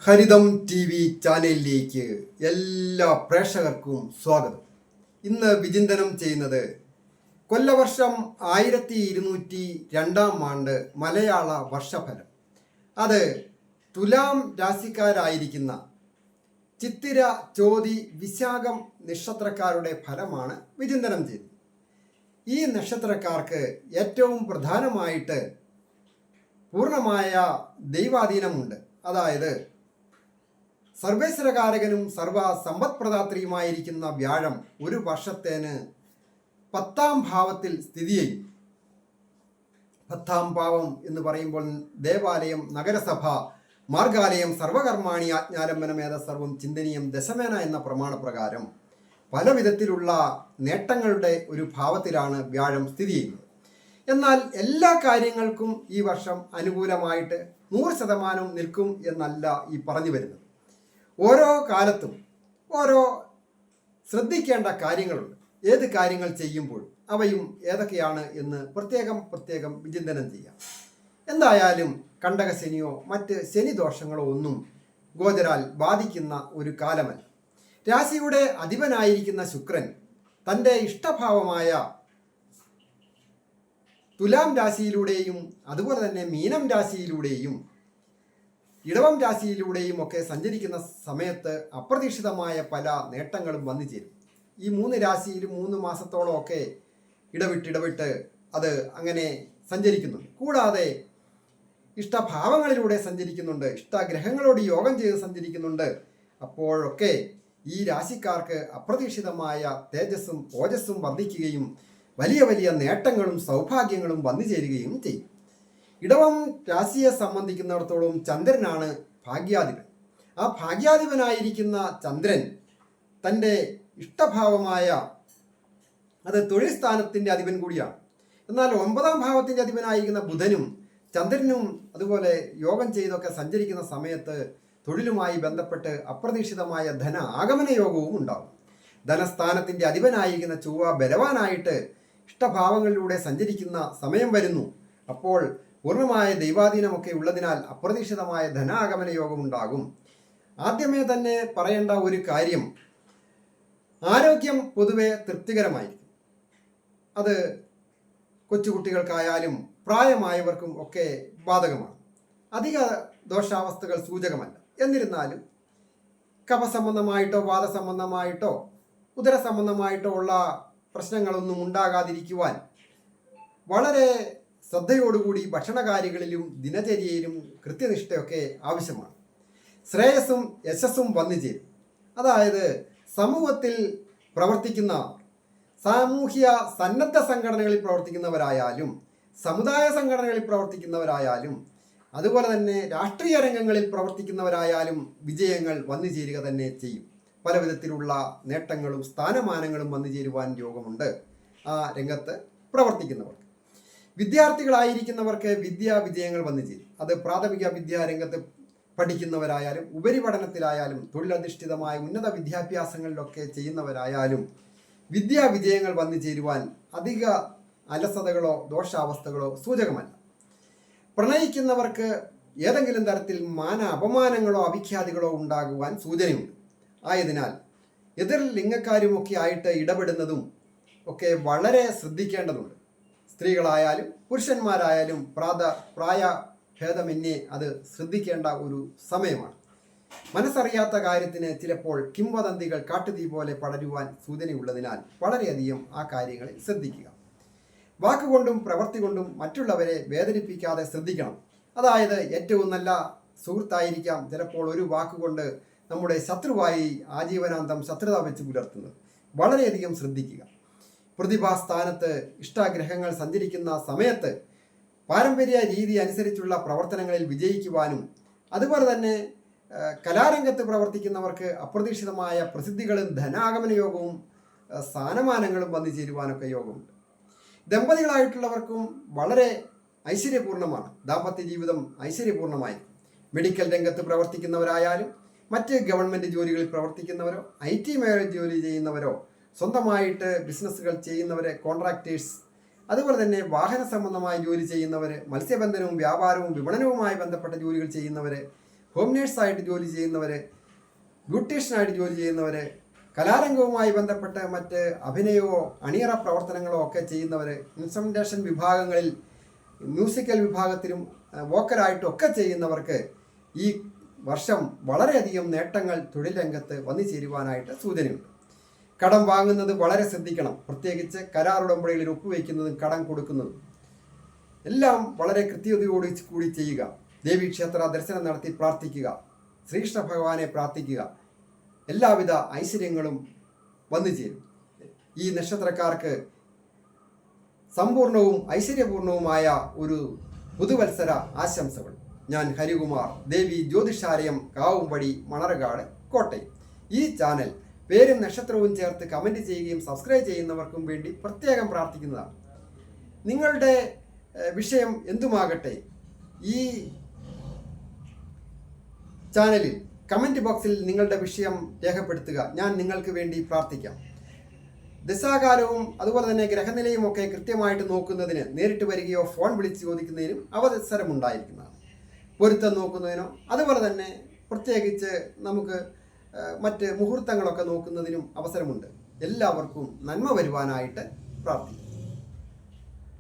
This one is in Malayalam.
ഹരിതം ടി വി ചാനലിലേക്ക് എല്ലാ പ്രേക്ഷകർക്കും സ്വാഗതം. ഇന്ന് വിചിന്തനം ചെയ്യുന്നത് കൊല്ലവർഷം 1202 മലയാള വർഷഫലം. അത് തുലാം രാശിക്കാരായിരിക്കുന്ന ചിത്തിര, ചോതി, വിശാഖം നക്ഷത്രക്കാരുടെ ഫലമാണ് വിചിന്തനം ചെയ്യുന്നത്. ഈ നക്ഷത്രക്കാർക്ക് ഏറ്റവും പ്രധാനമായിട്ട് പൂർണ്ണമായ ദൈവാധീനമുണ്ട്. അതായത് സർവേശ്വരകാരകനും സർവ സമ്പത്പ്രദാത്രിയുമായിരിക്കുന്ന വ്യാഴം ഒരു വർഷത്തേന് 10ാം ഭാവത്തിൽ സ്ഥിതി ചെയ്യും. 10ാം ഭാവം എന്ന് പറയുമ്പോൾ ദേവാലയം, നഗരസഭ, മാർഗാലയം, സർവകർമാണി ആജ്ഞാലംബനമേധ സർവം ചിന്തനീയം ദശമേന എന്ന പ്രമാണപ്രകാരം പല വിധത്തിലുള്ള നേട്ടങ്ങളുടെ ഒരു ഭാവത്തിലാണ് വ്യാഴം സ്ഥിതി ചെയ്യുന്നത്. എന്നാൽ എല്ലാ കാര്യങ്ങൾക്കും ഈ വർഷം അനുകൂലമായിട്ട് 100% നിൽക്കും എന്നല്ല ഈ പറഞ്ഞു വരുന്നത്. ഓരോ കാലത്തും ഓരോ ശ്രദ്ധിക്കേണ്ട കാര്യങ്ങളുണ്ട്. ഏത് കാര്യങ്ങൾ ചെയ്യുമ്പോഴും അവയും ഏതൊക്കെയാണ് എന്ന് പ്രത്യേകം വിചിന്തനം ചെയ്യാം. എന്തായാലും കണ്ടകശനിയോ മറ്റ് ശനിദോഷങ്ങളോ ഒന്നും ഗോചരാൽ ബാധിക്കുന്ന ഒരു കാലമല്ല. രാശിയുടെ അധിപനായിരിക്കുന്ന ശുക്രൻ തൻ്റെ ഇഷ്ടഭാവമായ തുലാം രാശിയിലൂടെയും അതുപോലെ തന്നെ മീനം രാശിയിലൂടെയും ഇടവം രാശിയിലൂടെയും ഒക്കെ സഞ്ചരിക്കുന്ന സമയത്ത് അപ്രതീക്ഷിതമായ പല നേട്ടങ്ങളും വന്നു ചേരും. ഈ 3 രാശിയിലും 3 മാസത്തോളം ഒക്കെ ഇടവിട്ട് അത് അങ്ങനെ സഞ്ചരിക്കുന്നുണ്ട്. കൂടാതെ ഇഷ്ടഭാവങ്ങളിലൂടെ സഞ്ചരിക്കുന്നുണ്ട്, ഇഷ്ടഗ്രഹങ്ങളോട് യോഗം ചെയ്ത് സഞ്ചരിക്കുന്നുണ്ട്. അപ്പോഴൊക്കെ ഈ രാശിക്കാർക്ക് അപ്രതീക്ഷിതമായ തേജസ്സും ഓജസ്സും വർദ്ധിക്കുകയും വലിയ നേട്ടങ്ങളും സൗഭാഗ്യങ്ങളും വന്നു ചേരുകയും ചെയ്യും. ഇടവം രാശിയെ സംബന്ധിക്കുന്നിടത്തോളം ചന്ദ്രനാണ് ഭാഗ്യാധിപൻ. ആ ഭാഗ്യാധിപനായിരിക്കുന്ന ചന്ദ്രൻ തൻ്റെ ഇഷ്ടഭാവമായ അത് തൊഴിൽ സ്ഥാനത്തിൻ്റെ അധിപൻ കൂടിയാണ്. എന്നാൽ 9ാം ഭാവത്തിൻ്റെ അധിപനായിരിക്കുന്ന ബുധനും ചന്ദ്രനും അതുപോലെ യോഗം ചെയ്തൊക്കെ സഞ്ചരിക്കുന്ന സമയത്ത് തൊഴിലുമായി ബന്ധപ്പെട്ട് അപ്രതീക്ഷിതമായ ധന ആഗമന യോഗവും ഉണ്ടാകും. ധനസ്ഥാനത്തിൻ്റെ അധിപനായിരിക്കുന്ന ചൊവ്വ ബലവാനായിട്ട് ഇഷ്ടഭാവങ്ങളിലൂടെ സഞ്ചരിക്കുന്ന സമയം വരുന്നു. അപ്പോൾ പൂർണ്ണമായ ദൈവാധീനമൊക്കെ ഉള്ളതിനാൽ അപ്രതീക്ഷിതമായ ധനാഗമന യോഗമുണ്ടാകും. ആദ്യമേ തന്നെ പറയേണ്ട ഒരു കാര്യം, ആരോഗ്യം പൊതുവെ തൃപ്തികരമായിരിക്കും. അത് കൊച്ചുകുട്ടികൾക്കായാലും പ്രായമായവർക്കും ഒക്കെ ബാധകമാണ്. അധിക ദോഷാവസ്ഥകൾ സൂചകമല്ല. എന്നിരുന്നാലും കഫസംബന്ധമായിട്ടോ വാദസംബന്ധമായിട്ടോ ഉദര സംബന്ധമായിട്ടോ ഉള്ള പ്രശ്നങ്ങളൊന്നും ഉണ്ടാകാതിരിക്കുവാൻ വളരെ ശ്രദ്ധയോടുകൂടി ഭക്ഷണകാര്യങ്ങളിലും ദിനചര്യയിലും കൃത്യനിഷ്ഠയൊക്കെ ആവശ്യമാണ്. ശ്രേയസ്സും യശസ്സും വന്നു ചേരും. അതായത് സമൂഹത്തിൽ പ്രവർത്തിക്കുന്ന സാമൂഹ്യ സന്നദ്ധ സംഘടനകളിൽ പ്രവർത്തിക്കുന്നവരായാലും സമുദായ സംഘടനകളിൽ പ്രവർത്തിക്കുന്നവരായാലും അതുപോലെ തന്നെ രാഷ്ട്രീയ രംഗങ്ങളിൽ പ്രവർത്തിക്കുന്നവരായാലും വിജയങ്ങൾ വന്നു ചേരുക തന്നെ ചെയ്യും. പല വിധത്തിലുള്ള നേട്ടങ്ങളും സ്ഥാനമാനങ്ങളും വന്നു ചേരുവാൻ യോഗമുണ്ട് ആ രംഗത്ത് പ്രവർത്തിക്കുന്നവർക്ക്. വിദ്യാർത്ഥികളായിരിക്കുന്നവർക്ക് വിജയങ്ങൾ വന്നു ചേരും. അത് പ്രാഥമിക വിദ്യാരംഗത്ത് പഠിക്കുന്നവരായാലും ഉപരിപഠനത്തിലായാലും തൊഴിലധിഷ്ഠിതമായ ഉന്നത വിദ്യാഭ്യാസങ്ങളിലൊക്കെ ചെയ്യുന്നവരായാലും വിജയങ്ങൾ വന്നു ചേരുവാൻ അധിക അലസതകളോ ദോഷാവസ്ഥകളോ സൂചകമല്ല. പ്രണയിക്കുന്നവർക്ക് ഏതെങ്കിലും തരത്തിൽ അപമാനങ്ങളോ അവിഖ്യാതികളോ ഉണ്ടാകുവാൻ സൂചനയുണ്ട്. ആയതിനാൽ എതിർ ലിംഗക്കാരുമൊക്കെ ആയിട്ട് ഇടപെടുന്നതും ഒക്കെ വളരെ ശ്രദ്ധിക്കേണ്ടതുണ്ട്. സ്ത്രീകളായാലും പുരുഷന്മാരായാലും പ്രായഭേദമന്യേ അത് ശ്രദ്ധിക്കേണ്ട ഒരു സമയമാണ്. മനസ്സറിയാത്ത കാര്യത്തിന് ചിലപ്പോൾ കിംവദന്തികൾ കാട്ടുതീ പോലെ പടരുവാൻ സൂചനയുള്ളതിനാൽ വളരെയധികം ആ കാര്യങ്ങളിൽ ശ്രദ്ധിക്കുക. വാക്കുകൊണ്ടും പ്രവൃത്തി കൊണ്ടും മറ്റുള്ളവരെ വേദനിപ്പിക്കാതെ ശ്രദ്ധിക്കണം. അതായത് ഏറ്റവും നല്ല സുഹൃത്തായിരിക്കാം ചിലപ്പോൾ ഒരു വാക്കുകൊണ്ട് നമ്മുടെ ശത്രുവായി ആജീവനാന്തം ശത്രുത വെച്ച് പുലർത്തുന്നത്. വളരെയധികം ശ്രദ്ധിക്കുക. പ്രതിഭാസ്ഥാനത്ത് ഇഷ്ടഗ്രഹങ്ങൾ സഞ്ചരിക്കുന്ന സമയത്ത് പാരമ്പര്യ രീതി അനുസരിച്ചുള്ള പ്രവർത്തനങ്ങളിൽ വിജയിക്കുവാനും അതുപോലെ തന്നെ കലാരംഗത്ത് പ്രവർത്തിക്കുന്നവർക്ക് അപ്രതീക്ഷിതമായ പ്രസിദ്ധികളും ധനാഗമന യോഗവും സ്ഥാനമാനങ്ങളും വന്നു ചേരുവാനൊക്കെ യോഗമുണ്ട്. ദമ്പതികളായിട്ടുള്ളവർക്കും വളരെ ഐശ്വര്യപൂർണ്ണമാണ്. ദാമ്പത്യ ജീവിതം ഐശ്വര്യപൂർണ്ണമായി. മെഡിക്കൽ രംഗത്ത് പ്രവർത്തിക്കുന്നവരായാലും മറ്റ് ഗവൺമെൻറ് ജോലികളിൽ പ്രവർത്തിക്കുന്നവരോ IT മേഖലയിൽ ജോലി ചെയ്യുന്നവരോ സ്വന്തമായിട്ട് ബിസിനസ്സുകൾ ചെയ്യുന്നവരെ, കോൺട്രാക്ടേഴ്സ്, അതുപോലെ തന്നെ വാഹന സംബന്ധമായ ജോലി ചെയ്യുന്നവർ, മത്സ്യബന്ധനവും വ്യാപാരവും വിപണനവുമായി ബന്ധപ്പെട്ട ജോലികൾ ചെയ്യുന്നവർ, ഹോം നേഴ്സായിട്ട് ജോലി ചെയ്യുന്നവർ, ബ്യൂട്ടീഷ്യനായിട്ട് ജോലി ചെയ്യുന്നവർ, കലാരംഗവുമായി ബന്ധപ്പെട്ട് മറ്റ് അഭിനയമോ അണിയറ പ്രവർത്തനങ്ങളോ ഒക്കെ ചെയ്യുന്നവർ, ഇൻസ്ട്രുമെൻറ്റേഷൻ വിഭാഗങ്ങളിൽ മ്യൂസിക്കൽ വിഭാഗത്തിലും വോക്കലായിട്ടും ഒക്കെ ചെയ്യുന്നവർക്ക് ഈ വർഷം വളരെയധികം നേട്ടങ്ങൾ തൊഴിൽ രംഗത്ത് വന്നു ചേരുവാനായിട്ട് സൂചനയുണ്ട്. കടം വാങ്ങുന്നത് വളരെ ശ്രദ്ധിക്കണം. പ്രത്യേകിച്ച് കരാർ ഉടമ്പടികളിൽ ഒപ്പുവയ്ക്കുന്നതും കടം കൊടുക്കുന്നതും എല്ലാം വളരെ കൃത്യതയോട് കൂടി ചെയ്യുക. ദേവീക്ഷേത്ര ദർശനം നടത്തി പ്രാർത്ഥിക്കുക. ശ്രീകൃഷ്ണ ഭഗവാനെ പ്രാർത്ഥിക്കുക. എല്ലാവിധ ഐശ്വര്യങ്ങളും വന്നു ചേരും. ഈ നക്ഷത്രക്കാർക്ക് സമ്പൂർണവും ഐശ്വര്യപൂർണവുമായ ഒരു പുതുവത്സര ആശംസകൾ. ഞാൻ ഹരികുമാർ, ദേവി ജ്യോതിഷാലയം, കാവുംപടി, മണർകാട്, കോട്ടയം. ഈ ചാനൽ പേരും നക്ഷത്രവും ചേർത്ത് കമൻറ്റ് ചെയ്യുകയും സബ്സ്ക്രൈബ് ചെയ്യുന്നവർക്കും വേണ്ടി പ്രത്യേകം പ്രാർത്ഥിക്കുന്നതാണ്. നിങ്ങളുടെ വിഷയം എന്തുമാകട്ടെ ഈ ചാനലിൽ കമൻറ്റ് ബോക്സിൽ നിങ്ങളുടെ വിഷയം രേഖപ്പെടുത്തുക. ഞാൻ നിങ്ങൾക്ക് വേണ്ടി പ്രാർത്ഥിക്കാം. ദശാകാലവും അതുപോലെ തന്നെ ഗ്രഹനിലയും ഒക്കെ കൃത്യമായിട്ട് നോക്കുന്നതിന് നേരിട്ട് വരികയോ ഫോൺ വിളിച്ച് ചോദിക്കുന്നതിനും അവസരമുണ്ടായിരിക്കുന്നതാണ്. പൊരുത്തം നോക്കുന്നതിനോ അതുപോലെ തന്നെ പ്രത്യേകിച്ച് നമുക്ക് മറ്റ് മുഹൂർത്തങ്ങളൊക്കെ നോക്കുന്നതിനും അവസരമുണ്ട്. എല്ലാവർക്കും നന്മ വരുവാനായിട്ട് പ്രാർത്ഥിക്കാം.